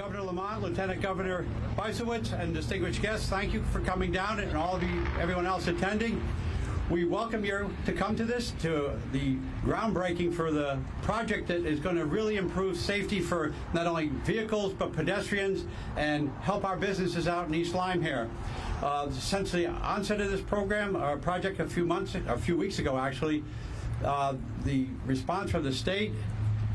Governor Lamont, Lieutenant Governor Bicyclist, and distinguished guests, thank you for coming down, and all of you, everyone else attending. We welcome you to come to this, to the groundbreaking for the project that is going to really improve safety for not only vehicles but pedestrians and help our businesses out in East Lyme here. Since the onset of this program, our project a few weeks ago actually, the response from the state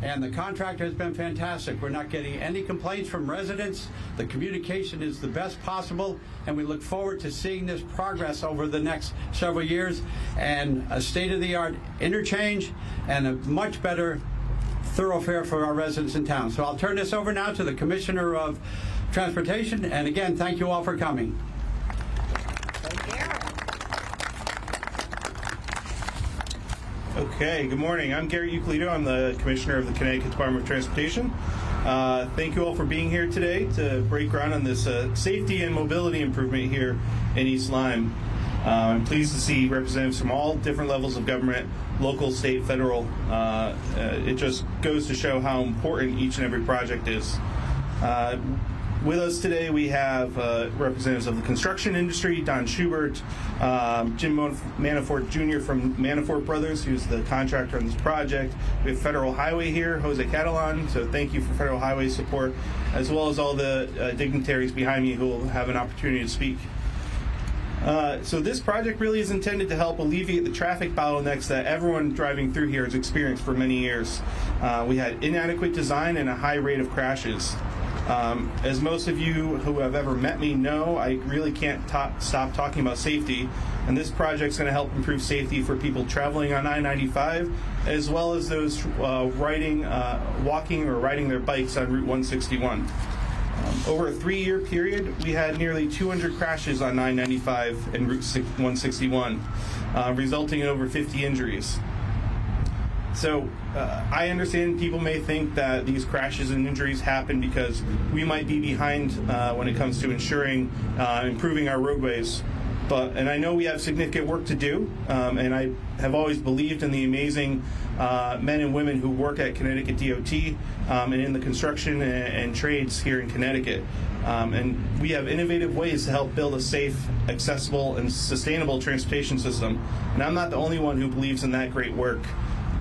and the contractor has been fantastic. We're not getting any complaints from residents. The communication is the best possible, and we look forward to seeing this progress over the next several years and a state-of-the-art interchange and a much better thoroughfare for our residents in town. So I'll turn this over now to the Commissioner of Transportation, and again, thank you all for coming. Okay, good morning. I'm Garrett Eucalitto. I'm the Commissioner of the Connecticut Department of Transportation. Thank you all for being here today to break ground on this safety and mobility improvement here in East Lyme. I'm pleased to see representatives from all different levels of government, local, state, federal. It just goes to show how important each and every project is. With us today, we have representatives of the construction industry, Don Schubert, Jim Manafort Jr. from Manafort Brothers, who's the contractor on this project. We have Federal Highway here, Jose Catalan, so thank you for Federal Highway support, as well as all the dignitaries behind me who will have an opportunity to speak. So this project really is intended to help alleviate the traffic bottlenecks that everyone driving through here has experienced for many years. We had inadequate design and a high rate of crashes. As most of you who have ever met me know, I really can't stop talking about safety, and this project's going to help improve safety for people traveling on I-95, as well as those walking or riding their bikes on Route 161. Over a 3-year period, we had nearly 200 crashes on I-95 and Route 161, resulting in over 50 injuries. So I understand people may think that these crashes and injuries happen because we might be behind when it comes to improving our roadways. And I know we have significant work to do, and I have always believed in the amazing men and women who work at Connecticut DOT and in the construction and trades here in Connecticut. And we have innovative ways to help build a safe, accessible, and sustainable transportation system. And I'm not the only one who believes in that great work.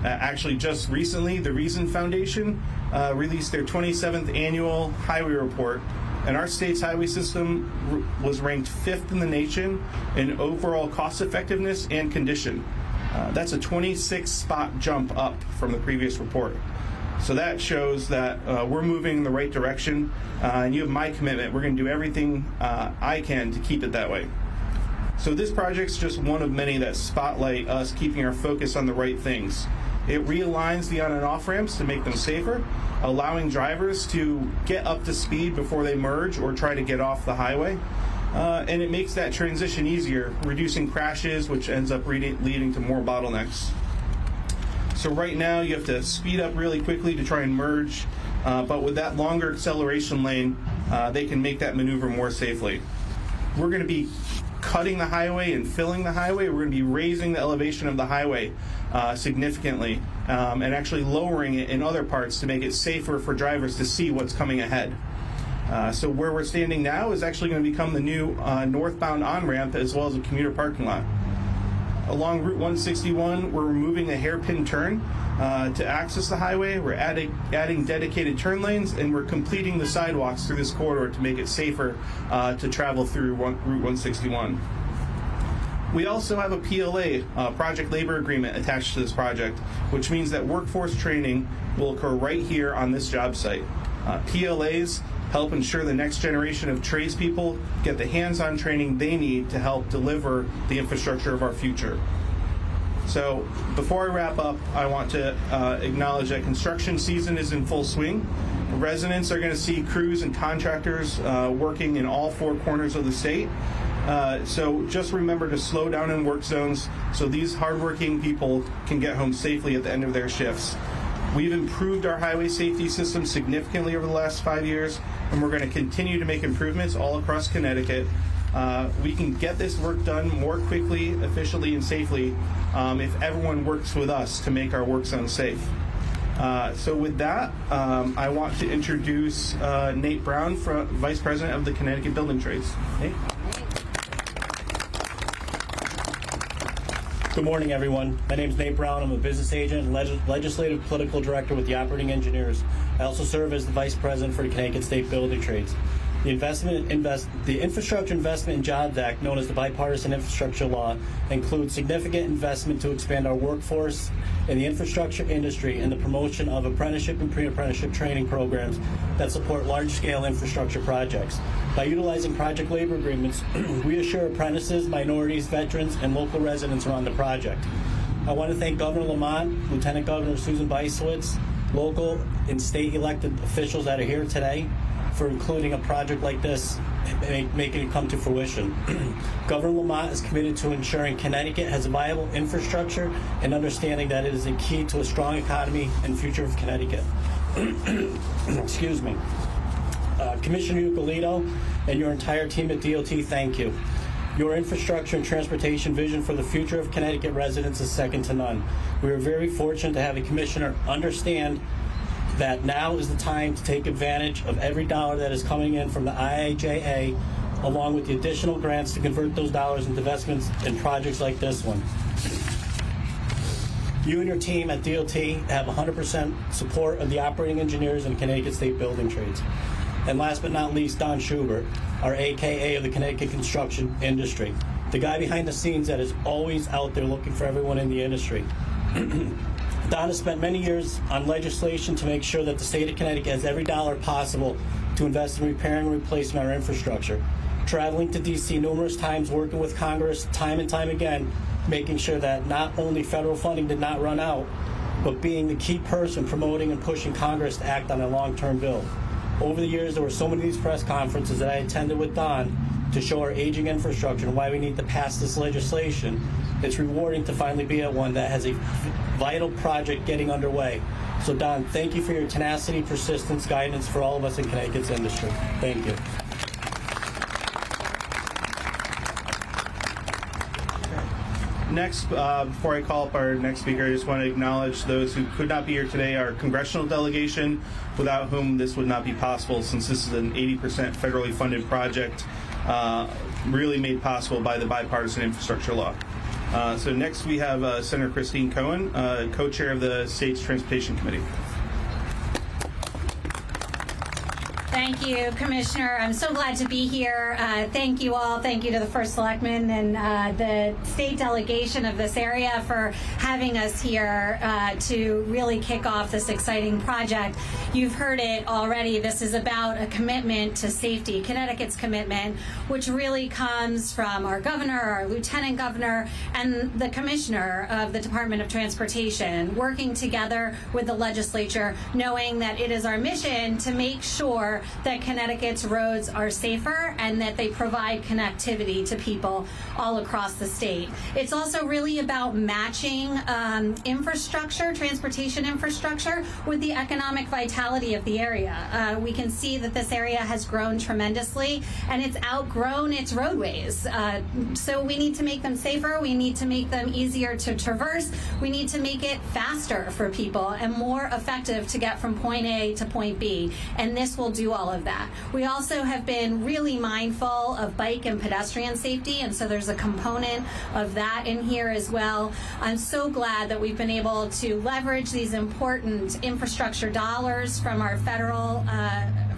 Actually, just recently, the Reason Foundation released their 27th annual highway report, and our state's highway system was ranked 5th in the nation in overall cost effectiveness and condition. That's a 26-spot jump up from the previous report. So that shows that we're moving in the right direction, and you have my commitment. We're going to do everything I can to keep it that way. So this project's just one of many that spotlight us keeping our focus on the right things. It realigns the on and off ramps to make them safer, allowing drivers to get up to speed before they merge or try to get off the highway. And it makes that transition easier, reducing crashes, which ends up leading to more bottlenecks. So right now you have to speed up really quickly to try and merge, but with that longer acceleration lane, they can make that maneuver more safely. We're going to be cutting the highway and filling the highway. We're going to be raising the elevation of the highway significantly and actually lowering it in other parts to make it safer for drivers to see what's coming ahead. So where we're standing now is actually going to become the new northbound on-ramp as well as a commuter parking lot. Along Route 161, we're removing a hairpin turn to access the highway. We're adding dedicated turn lanes, and we're completing the sidewalks through this corridor to make it safer to travel through Route 161. We also have a PLA, Project Labor Agreement, attached to this project, which means that workforce training will occur right here on this job site. PLAs help ensure the next generation of tradespeople get the hands-on training they need to help deliver the infrastructure of our future. So before I wrap up, I want to acknowledge that construction season is in full swing. Residents are going to see crews and contractors working in all 4 corners of the state. So just remember to slow down in work zones so these hardworking people can get home safely at the end of their shifts. We've improved our highway safety system significantly over the last 5 years, and we're going to continue to make improvements all across Connecticut. We can get this work done more quickly, efficiently, and safely if everyone works with us to make our work zone safe. So with that, I want to introduce Nate Brown, Vice President of the Connecticut Building Trades. Nate? Good morning, everyone. My name is Nate Brown. I'm a business agent and legislative political director with the Operating Engineers. I also serve as the Vice President for the Connecticut State Building Trades. The Infrastructure Investment and Jobs Act, known as the Bipartisan Infrastructure Law, includes significant investment to expand our workforce in the infrastructure industry and the promotion of apprenticeship and pre-apprenticeship training programs that support large-scale infrastructure projects. By utilizing project labor agreements, we assure apprentices, minorities, veterans, and local residents around the project. I want to thank Governor Lamont, Lieutenant Governor Susan Bicyclist, local and state elected officials that are here today for including a project like this and making it come to fruition. Governor Lamont is committed to ensuring Connecticut has a viable infrastructure and understanding that it is a key to a strong economy and future of Connecticut. Excuse me. Commissioner Eucalitto and your entire team at DOT, thank you. Your infrastructure and transportation vision for the future of Connecticut residents is second to none. We are very fortunate to have a commissioner understand that now is the time to take advantage of every dollar that is coming in from the IIJA, along with the additional grants to convert those dollars into investments in projects like this one. You and your team at DOT have 100% support of the operating engineers and Connecticut State Building Trades. And last but not least, Don Schubert, our AKA of the Connecticut construction industry, the guy behind the scenes that is always out there looking for everyone in the industry. Don has spent many years on legislation to make sure that the state of Connecticut has every dollar possible to invest in repairing and replacing our infrastructure. Traveling to D.C. numerous times, working with Congress time and time again, making sure that not only federal funding did not run out, but being the key person promoting and pushing Congress to act on a long-term bill. Over the years, there were so many of these press conferences that I attended with Don to show our aging infrastructure and why we need to pass this legislation. It's rewarding to finally be at one that has a vital project getting underway. So Don, thank you for your tenacity, persistence, guidance for all of us in Connecticut's industry. Thank you. Next, before I call up our next speaker, I just want to acknowledge those who could not be here today, our congressional delegation, without whom this would not be possible, since this is an 80% federally funded project, really made possible by the bipartisan infrastructure law. So next we have Senator Christine Cohen, co-chair of the State's Transportation Committee. Thank you, Commissioner. I'm so glad to be here. Thank you all. Thank you to the First Selectman and the state delegation of this area for having us here to really kick off this exciting project. You've heard it already. This is about a commitment to safety, Connecticut's commitment, which really comes from our governor, our lieutenant governor, and the commissioner of the Department of Transportation, working together with the legislature, knowing that it is our mission to make sure that Connecticut's roads are safer and that they provide connectivity to people all across the state. It's also really about matching infrastructure, transportation infrastructure, with the economic vitality of the area. We can see that this area has grown tremendously and it's outgrown its roadways. So we need to make them safer, we need to make them easier to traverse, we need to make it faster for people and more effective to get from point A to point B. And this will do all of that. We also have been really mindful of bike and pedestrian safety, and so there's a component of that in here as well. I'm so glad that we've been able to leverage these important infrastructure dollars from our federal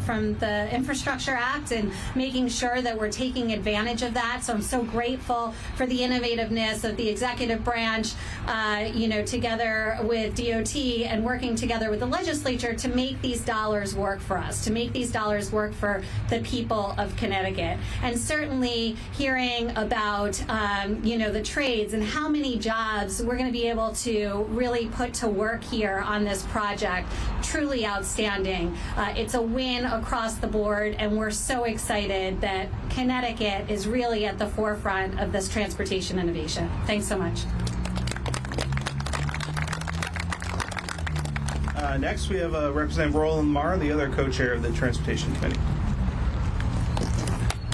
from the Infrastructure Act and making sure that we're taking advantage of that. So I'm so grateful for the innovativeness of the executive branch, together with DOT and working together with the legislature to make these dollars work for us, to make these dollars work for the people of Connecticut. And certainly hearing about, the trades and how many jobs we're going to be able to really put to work here on this project, truly outstanding. It's a win across the board, and we're so excited that Connecticut is really at the forefront of this transportation innovation. Thanks so much. Next, we have Representative Roland Marr, the other co-chair of the Transportation Committee.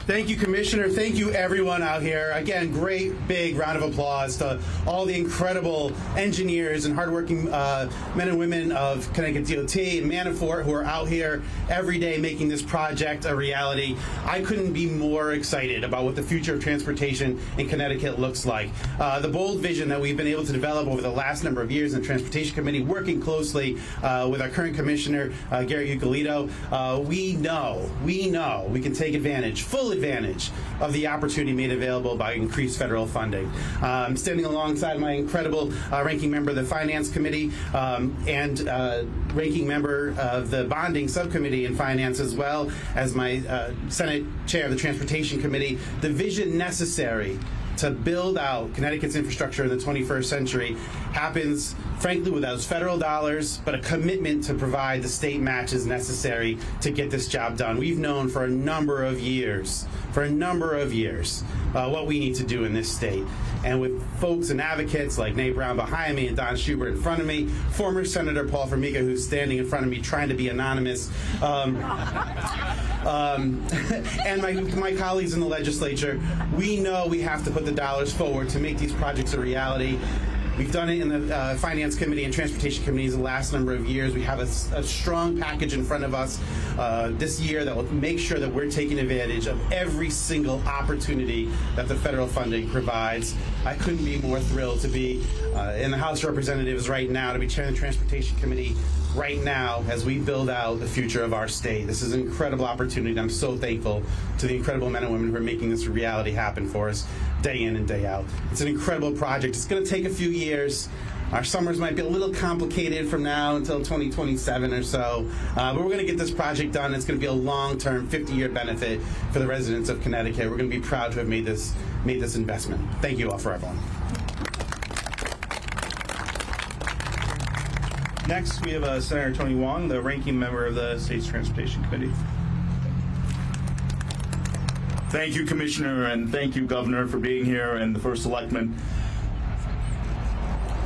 Thank you, Commissioner. Thank you, everyone out here. Again, great big round of applause to all the incredible engineers and hardworking men and women of Connecticut DOT and Manafort who are out here every day making this project a reality. I couldn't be more excited about what the future of transportation in Connecticut looks like. The bold vision that we've been able to develop over the last number of years in the Transportation Committee, working closely with our current Commissioner, Garrett Eucalitto, we know we can take full advantage of the opportunity made available by increased federal funding. I'm standing alongside my incredible ranking member of the Finance Committee and ranking member of the Bonding Subcommittee in Finance, as well as my Senate Chair of the Transportation Committee. The vision necessary to build out Connecticut's infrastructure in the 21st century happens, frankly, without federal dollars, but a commitment to provide the state matches necessary to get this job done. We've known for a number of years, what we need to do in this state. And with folks and advocates like Nate Brown behind me and Don Schubert in front of me, former Senator Paul Formica, who's standing in front of me trying to be anonymous, and my colleagues in the legislature, we know we have to put the dollars forward to make these projects a reality. We've done it in the Finance Committee and Transportation Committees the last number of years. We have a strong package in front of us this year that will make sure that we're taking advantage of every single opportunity that the federal funding provides. I couldn't be more thrilled to be in the House of Representatives right now, to be chairing the Transportation Committee right now as we build out the future of our state. This is an incredible opportunity, and I'm so thankful to the incredible men and women who are making this reality happen for us day in and day out. It's an incredible project. It's going to take a few years. Our summers might be a little complicated from now until 2027 or so, but we're going to get this project done. It's going to be a long-term, 50-year benefit for the residents of Connecticut. We're going to be proud to have made this investment. Thank you all for everyone. Next, we have Senator Tony Wong, the ranking member of the State's Transportation Committee. Thank you, Commissioner, and thank you, Governor, for being here, and the First Selectman.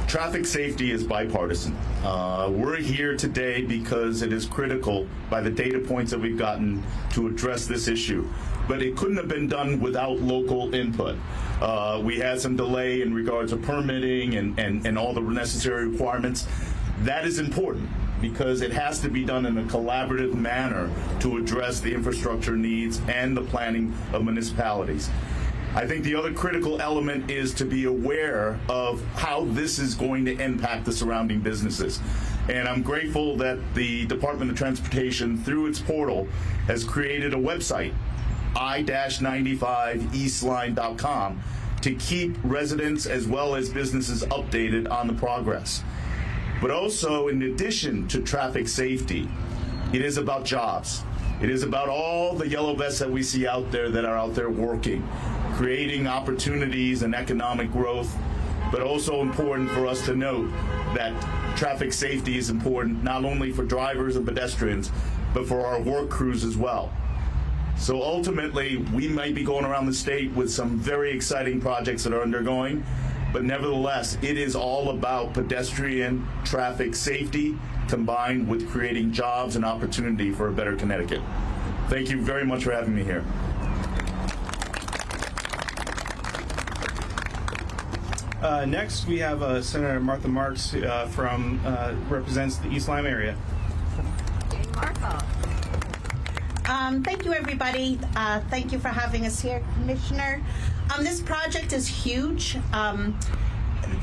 Traffic safety is bipartisan. We're here today because it is critical by the data points that we've gotten to address this issue. But it couldn't have been done without local input. We had some delay in regards to permitting and all the necessary requirements. That is important because it has to be done in a collaborative manner to address the infrastructure needs and the planning of municipalities. I think the other critical element is to be aware of how this is going to impact the surrounding businesses. And I'm grateful that the Department of Transportation, through its portal, has created a website, I-95eastlyme.com, to keep residents as well as businesses updated on the progress. But also, in addition to traffic safety, it is about jobs. It is about all the yellow vests that we see out there that are out there working, creating opportunities and economic growth, but also important for us to note that traffic safety is important not only for drivers and pedestrians, but for our work crews as well. So ultimately, we might be going around the state with some very exciting projects that are undergoing, but nevertheless, it is all about pedestrian traffic safety combined with creating jobs and opportunity for a better Connecticut. Thank you very much for having me here. Next, we have Senator Martha Marks represents the East Lyme area. Thank you, everybody. Thank you for having us here, Commissioner. This project is huge.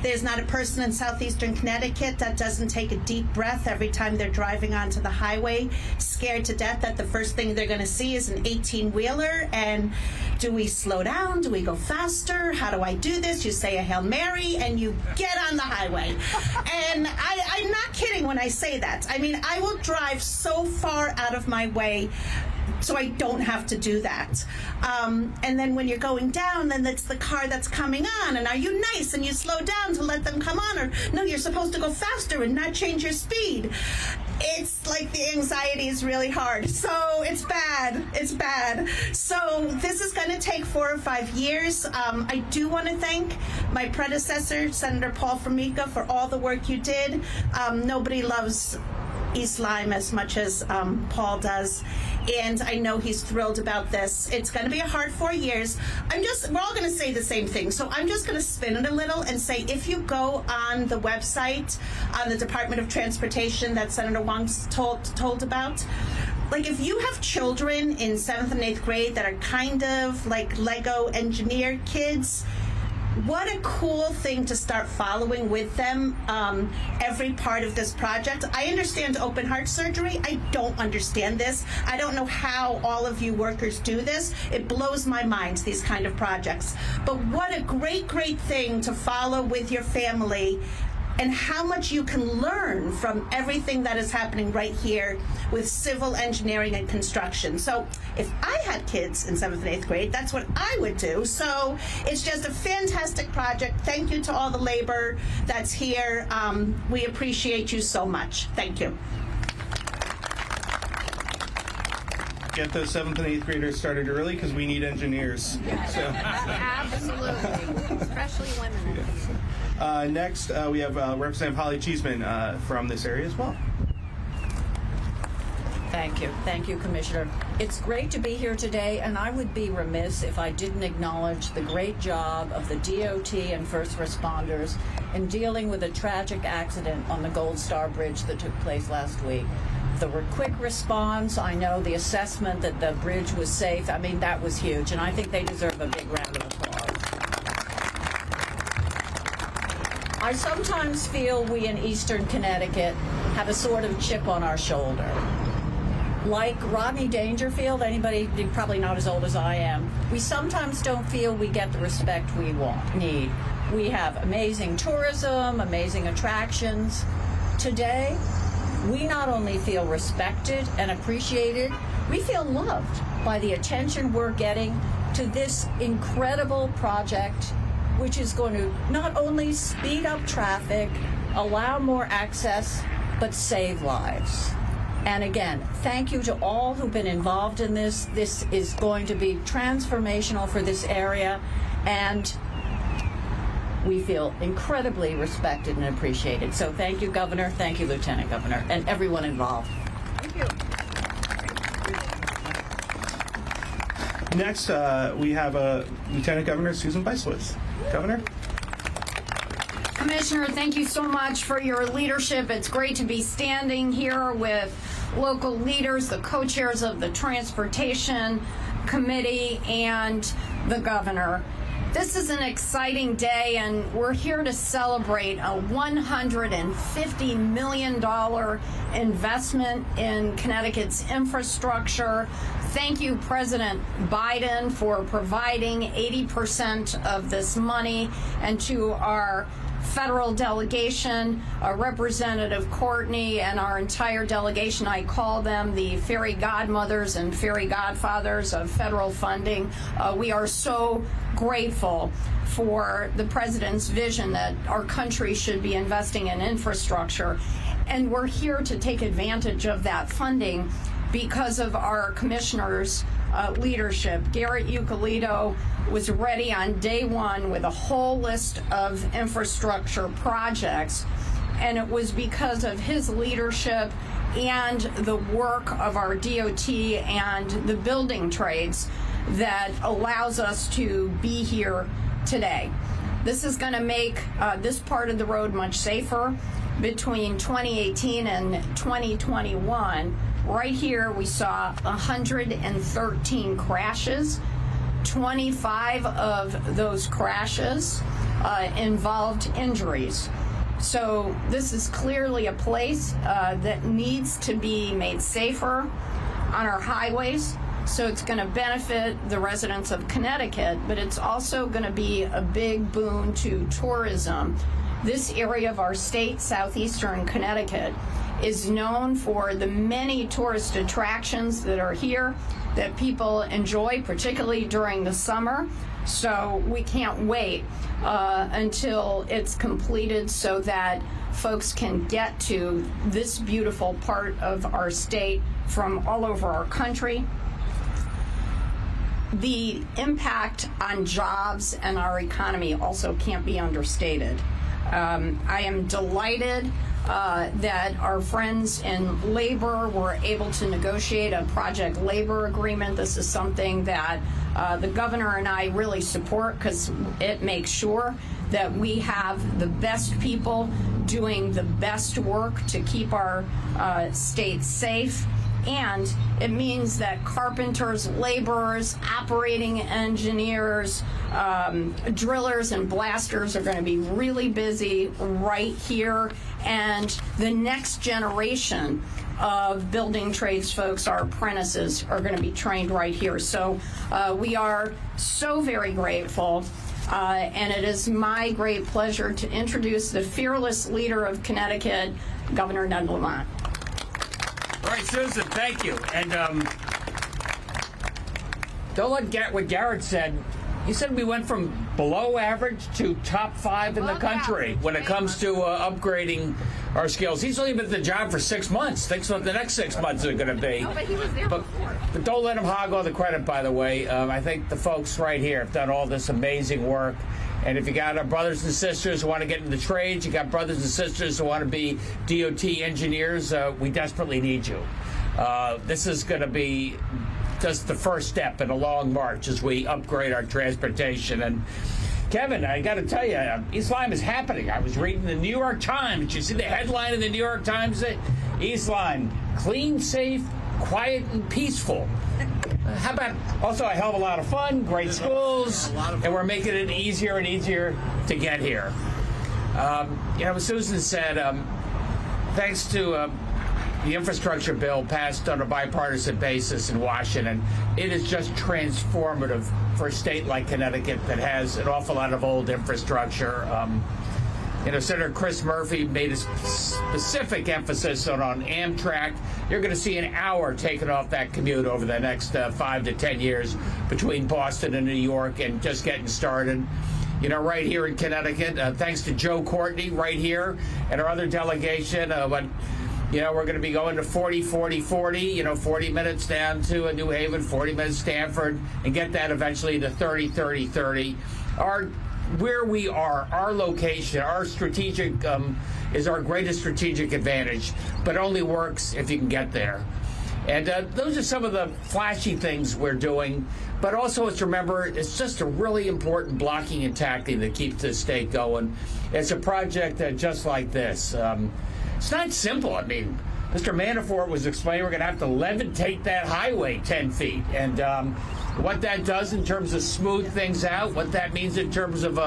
There's not a person in southeastern Connecticut that doesn't take a deep breath every time they're driving onto the highway, scared to death that the first thing they're going to see is an 18-wheeler. And do we slow down? Do we go faster? How do I do this? You say a Hail Mary and you get on the highway. And I'm not kidding when I say that. I mean, I will drive so far out of my way so I don't have to do that. And then when you're going down, then it's the car that's coming on. And are you nice and you slow down to let them come on? Or no, you're supposed to go faster and not change your speed. It's like the anxiety is really hard. So it's bad. It's bad. So this is going to take 4 or 5 years. I do want to thank my predecessor, Senator Paul Formica, for all the work you did. Nobody loves East Lyme as much as Paul does, and I know he's thrilled about this. It's going to be a hard 4 years. We're all going to say the same thing, so I'm just going to spin it a little and say, if you go on the website on the Department of Transportation that Senator Wong's told about, like, if you have children in 7th and 8th grade that are kind of like Lego engineer kids, what a cool thing to start following with them, every part of this project. I understand open heart surgery. I don't understand this. I don't know how all of you workers do this. It blows my mind, these kind of projects. But what a great, great thing to follow with your family, and how much you can learn from everything that is happening right here with civil engineering and construction. So if I had kids in 7th and 8th grade, that's what I would do. So it's just a fantastic project. Thank you to all the labor that's here. We appreciate you so much. Thank you. Get those 7th and 8th graders started early, because we need engineers. So. Absolutely, especially women. Next, we have Representative Holly Cheeseman from this area as well. Thank you, Commissioner. It's great to be here today, and I would be remiss if I didn't acknowledge the great job of the DOT and first responders in dealing with a tragic accident on the Gold Star Bridge that took place last week. The quick response, I know the assessment that the bridge was safe, I mean, that was huge, and I think they deserve a big round of applause. I sometimes feel we in Eastern Connecticut have a sort of chip on our shoulder. Like Rodney Dangerfield, anybody probably not as old as I am, we sometimes don't feel we get the respect we need. We have amazing tourism, amazing attractions. Today, we not only feel respected and appreciated, we feel loved by the attention we're getting to this incredible project, which is going to not only speed up traffic, allow more access, but save lives. And again, thank you to all who've been involved in this. This is going to be transformational for this area, and we feel incredibly respected and appreciated. So thank you, Governor, thank you, Lieutenant Governor, and everyone involved. Thank you. Next, we have Lieutenant Governor Susan Bicyclist. Governor? Commissioner, thank you so much for your leadership. It's great to be standing here with local leaders, the co-chairs of the Transportation Committee, and the Governor. This is an exciting day, and we're here to celebrate a $150 million investment in Connecticut's infrastructure. Thank you, President Biden, for providing 80% of this money, and to our federal delegation, Representative Courtney, and our entire delegation. I call them the fairy godmothers and fairy godfathers of federal funding. We are so grateful for the President's vision that our country should be investing in infrastructure. And we're here to take advantage of that funding because of our commissioners' leadership. Garrett Eucalitto was ready on day one with a whole list of infrastructure projects, and it was because of his leadership and the work of our DOT and the building trades that allows us to be here today. This is going to make this part of the road much safer. Between 2018 and 2021, right here we saw 113 crashes. 25 of those crashes involved injuries. So this is clearly a place that needs to be made safer on our highways. So it's going to benefit the residents of Connecticut, but it's also going to be a big boon to tourism. This area of our state, southeastern Connecticut, is known for the many tourist attractions that are here that people enjoy, particularly during the summer. So we can't wait until it's completed so that folks can get to this beautiful part of our state from all over our country. The impact on jobs and our economy also can't be understated. I am delighted that our friends in labor were able to negotiate a project labor agreement. This is something that the governor and I really support because it makes sure that we have the best people doing the best work to keep our state safe. And it means that carpenters, laborers, operating engineers, drillers and blasters are going to be really busy right here. And the next generation of building trades folks, our apprentices, are going to be trained right here. So we are so very grateful. And it is my great pleasure to introduce the fearless leader of Connecticut, Governor Ned Lamont. All right, Susan, thank you. And don't let what Garrett said. He said we went from below average to top 5 in the country when it comes to upgrading our skills. He's only been at the job for 6 months. Think what the next 6 months are going to be. No, but he was there before. But don't let him hog all the credit, by the way. I think the folks right here have done all this amazing work. And if you got our brothers and sisters who want to get into the trades, you got brothers and sisters who want to be DOT engineers, we desperately need you. This is going to be just the first step in a long march as we upgrade our transportation. And Kevin, I got to tell you, East Lyme is happening. I was reading the New York Times. Did you see the headline in the New York Times? East Lyme, clean, safe, quiet, and peaceful. How about also a hell of a lot of fun, great schools, and we're making it easier and easier to get here. As Susan said, thanks to the infrastructure bill passed on a bipartisan basis in Washington, it is just transformative for a state like Connecticut that has an awful lot of old infrastructure. Senator Chris Murphy made a specific emphasis on Amtrak. You're going to see an hour taken off that commute over the next 5 to 10 years between Boston and New York, and just getting started. Right here in Connecticut, thanks to Joe Courtney right here and our other delegation, we're going to be going to 40-40-40, 40 minutes down to New Haven, 40 minutes Stamford, and get that eventually to 30-30-30. Where we are, our location, our strategic is our greatest strategic advantage, but only works if you can get there. And those are some of the flashy things we're doing, but also let's remember it's just a really important blocking and tackling that keeps the state going. It's a project just like this. It's not simple. I mean, Mr. Manafort was explaining we're going to have to levitate that highway 10 feet. And what that does in terms of smooth things out, what that means in terms of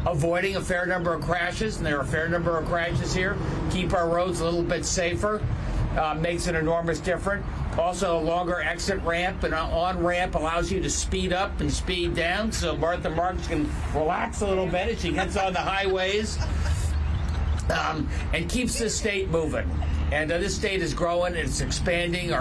avoiding a fair number of crashes, and there are a fair number of crashes here, keep our roads a little bit safer, makes an enormous difference. Also, a longer exit ramp and an on-ramp allows you to speed up and speed down, so Martha Marks can relax a little bit as she gets on the highways, and keeps the state moving. And this state is growing, it's expanding.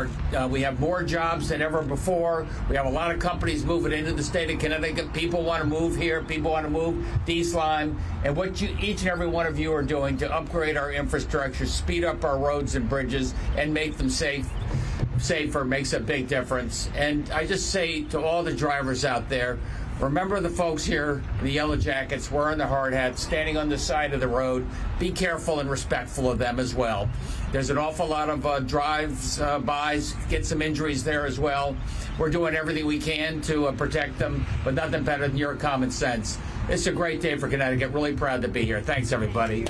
We have more jobs than ever before. We have a lot of companies moving into the state of Connecticut. People want to move here. People want to move to East Lyme. And what each and every one of you are doing to upgrade our infrastructure, speed up our roads and bridges, and make them safer makes a big difference. And I just say to all the drivers out there, remember the folks here in the yellow jackets wearing the hard hats, standing on the side of the road. Be careful and respectful of them as well. There's an awful lot of drives-bys, get some injuries there as well. We're doing everything we can to protect them, but nothing better than your common sense. It's a great day for Connecticut. Really proud to be here. Thanks, everybody.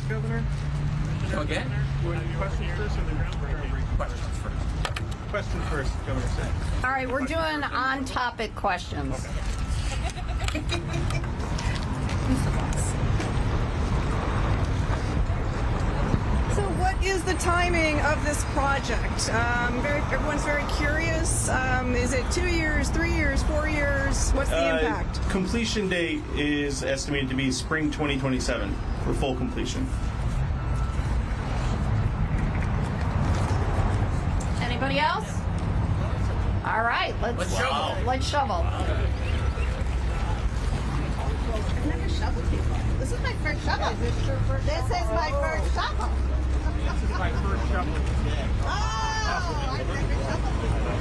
Governor? Again? Questions first or the groundbreaking? Questions first. Question first, Governor Say. All right, we're doing on-topic questions. So what is the timing of this project? Everyone's very curious. Is it 2 years, 3 years, 4 years? What's the impact? Completion date is estimated to be spring 2027 for full completion. Anybody else? All right, let's shovel. Let's shovel. I've never shoveled before. This is my first shovel. This is my first shovel. This is my first shovel. Oh, I've never shoveled before.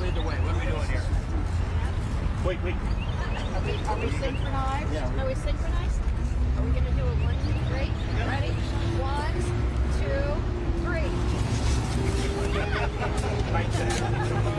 lead the way. What are we doing here? Wait. Are we synchronized? Yeah. Are we synchronized? Are we going to do it 1, 2, 3? Ready? 1, 2, 3.